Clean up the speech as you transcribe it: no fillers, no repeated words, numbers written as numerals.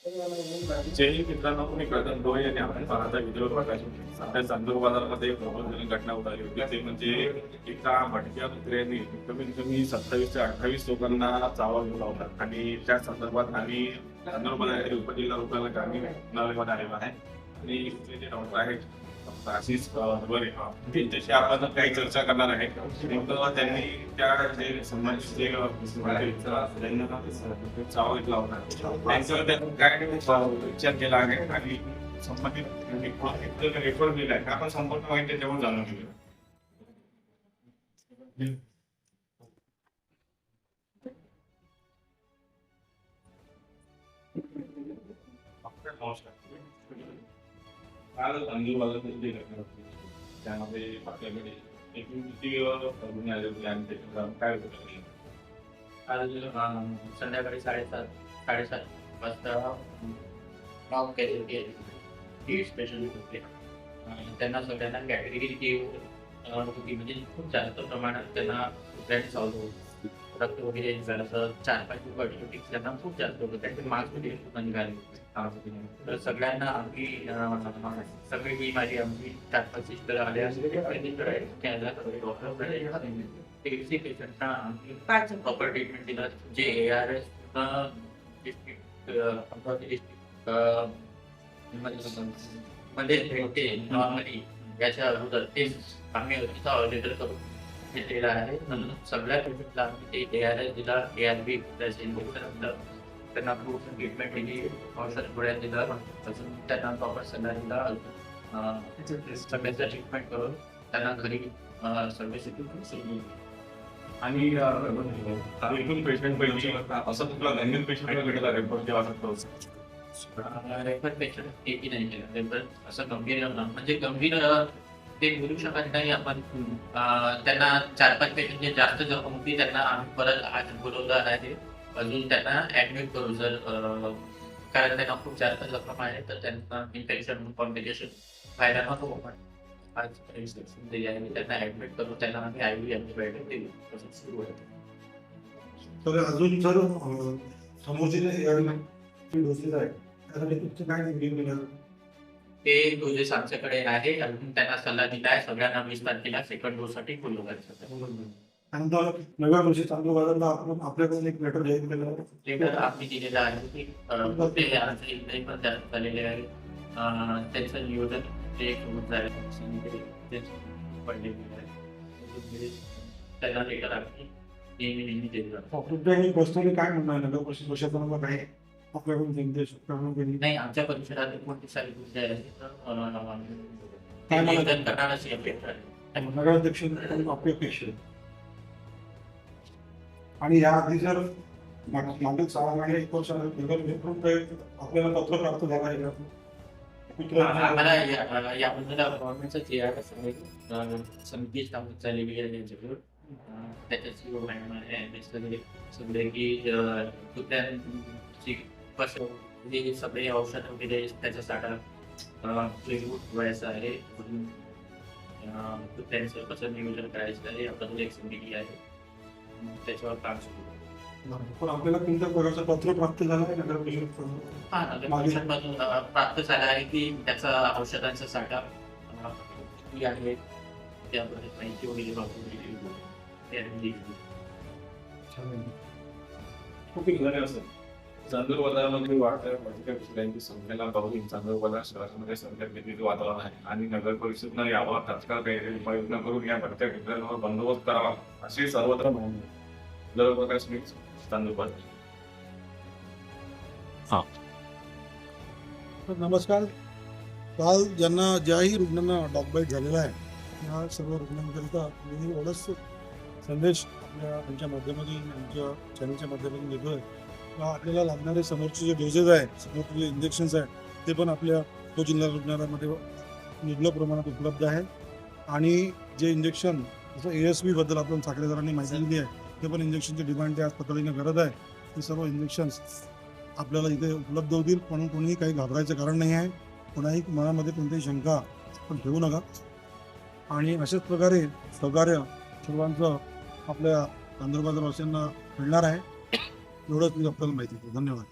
जय मित्रांनो, मी प्रथम डोळे आणि आपण पाहता व्हिडिओ प्रकाश. सध्या चांदूर बाजारामध्ये एक प्रबोधन घटना उडाली होती. ते म्हणजे एका भटक्या कुत्र्याने कमीत कमी 27 ते 28 लोकांना चावा घेऊन लावला आणि त्या संदर्भात आम्ही चांदूर बाजार उपजिल्हा रुग्णालयात आम्ही रुग्णालयामध्ये आलेलो आहे आणि इथले जे डॉक्टर आहेत आशिष बरे त्यांच्याशी आपण काही चर्चा करणार आहे. नेमकं त्यांनी त्या जे संबंधित जे त्यांना चावा घेतला होता त्यांच्यावर त्यांनी काय विचार केला आहे आणि संबंधित रेकॉर्ड केला आहे. आपण संपूर्ण माहिती त्याच्यावर जाणून घेऊया. नमस्कार. काल चांदूर बाजारामध्ये घटना होती त्यामध्ये आपल्याकडे एकूण किती गुन्हे आले होते आणि त्याच्यावर काय होतं? काल संध्याकाळी 7:30 वाजता नाव केले की स्पेशलिस्ट होते. त्यांना सगळ्यांना कॅटेगरी होती, म्हणजे खूप जास्त प्रमाणात त्यांना कुत्र्याने चावलं होतं. रक्त वगैरे असं 4-5 लोक त्यांना खूप जास्त होतं. त्यांचे मास्क वगैरे निघाले. तर सगळ्यांना आम्ही सगळी ही माझी आमची 4-5 सिस्टर आले पेशंटना आम्ही प्रॉपर ट्रीटमेंट दिलं. जे ARS डिस्ट्रिक्ट मध्ये होते नॉर्मली याच्या अगोदर ते आम्ही ऑर्डर करून घेतलेलं आहे. सगळ्या पेशंटला आम्ही ते ARS दिला, ARV त्याचे इंजेक्शन दिलं, त्यांना पूर्ण ट्रीटमेंट दिली, औषध गोळ्या दिलं, अजून त्यांना प्रॉपर सल्ला दिला, सगळ्याचं ट्रीटमेंट करून त्यांना घरी सर्व्हिस सोडली. आणि एकूण पेशंट पैकी असं तुला गंभीर पेशंट रेफर केला शकतो? रेफर पेशंट एकही नाही केलं. रेफर असं गंभीर म्हणजे गंभीर ते बोलू शकत नाही आपण. त्यांना 4-5 पेशंट जे जास्त जखम होती त्यांना आम्ही परत आज बोलवलं आहे. अजून त्यांना ऍडमिट करू जर कारण त्यांना खूप जास्त जखम आहे तर त्यांना इन्फेक्शन कॉम्प्लिकेशन व्हायला नको. आज इन्स्ट्रक्शन दिली आहे त्यांना ऍडमिट करू, त्यांना आम्ही IV अँटीबायोटिक दिली. असं सुरू आहे. तर अजून जर समोरचे डोसेस आहे त्यासाठी तुमचं काय नियोजन आहे? ते डोसेस आमच्याकडे आहे. अजून त्यांना सल्ला दिला आहे सगळ्यांना 20 तारखेला सेकंड डोस साठी बोलवलं. त्यानंतर नव्या वर्षी चांदूर बाजारला आपण आपल्याकडून एक लेटर जाहीर केलं. लेटर आम्ही दिलेलं आहे की कुठे आमचे पण त्यात झालेले आहे. त्यांचं नियोजन ते सोबत झालं पडलेले आहे. त्यांना लेटर आम्ही नेहमी दिलेलं आहे. तुमच्या पर्सनली काय म्हणणं आहे नगर परिषद प्रशासनाला काय आपल्याकडून निर्देश नाही, आमच्या परिसरात कोणती सारी गोष्टी आहेत काय मला- नियोजन करणारच आहे. नगराध्यक्ष आपली अपेक्षा आहे. आणि याआधी जर मागील 6 महिने 1 वर्ष आपल्याला पत्र प्राप्त झालं आहे का? आम्हाला याबद्दल गव्हर्नमेंटचं जे आहे समिती स्थापन झालेली आहे त्यांच्याकडून. त्याच्याची मॅडम आहे सगळे की कुत्र्यांची कसं म्हणजे सगळे औषध वगैरे त्याचा साठा व्हायचा आहे. कुत्र्यांचं कसं नियोजन करायचं आहे याबद्दल एक समिती आहे, त्याच्यावर काम सुरू आहे. पण आपल्याला कोणत्या प्रकारचं पत्र प्राप्त झालं आहे नगर परिषद? नगरपरिषदमधून प्राप्त झाला आहे की त्याचा औषधांचा साठा किती आहे त्याबद्दल माहिती वगैरे दिली. खूप झाले असेल. चांदूर बाजारामध्ये वाढत्या भटक्या कुत्र्यांची संख्येला पाहून चांदूर बाजार शहरामध्ये सध्या भीतीचं वातावरण आहे आणि नगर परिषदनं यावर तात्काळ काही उपाययोजना करून या भटक्या कुत्र्यांवर बंदोबस्त करावा अशी सर्वत्र मागणी. जवळपास चांदूर बाजार. नमस्कार. काल ज्याही रुग्णांना डॉग बाईट झालेला आहे या सर्व रुग्णांकरिता मी एवढंच संदेश त्यांच्या माध्यमातून आमच्या चॅनलच्या माध्यमातून देतो आहे. आपल्याला लागणारे समोरचे जे डोसेस आहेत, समोरचे जे इंजेक्शन्स आहेत ते पण आपल्या जिल्हा रुग्णालयामध्ये मुबलक प्रमाणात उपलब्ध आहे. आणि जे इंजेक्शन जसं ASV बद्दल आपण साखरेदारांनी माहिती दिली आहे ते पण इंजेक्शनची डिमांड आज तातडीने गरज आहे. ते सर्व इंजेक्शन्स आपल्याला इथे उपलब्ध होतील. म्हणून कोणीही काही घाबरायचं कारण नाही आहे. कोणाही मनामध्ये कोणतीही शंका आपण ठेवू नका. आणि अशाच प्रकारे सहकार्य सर्वांचं आपल्या चांदूर बाजारवासियांना मिळणार आहे. एवढंच मी आपल्याला माहिती देतो. धन्यवाद.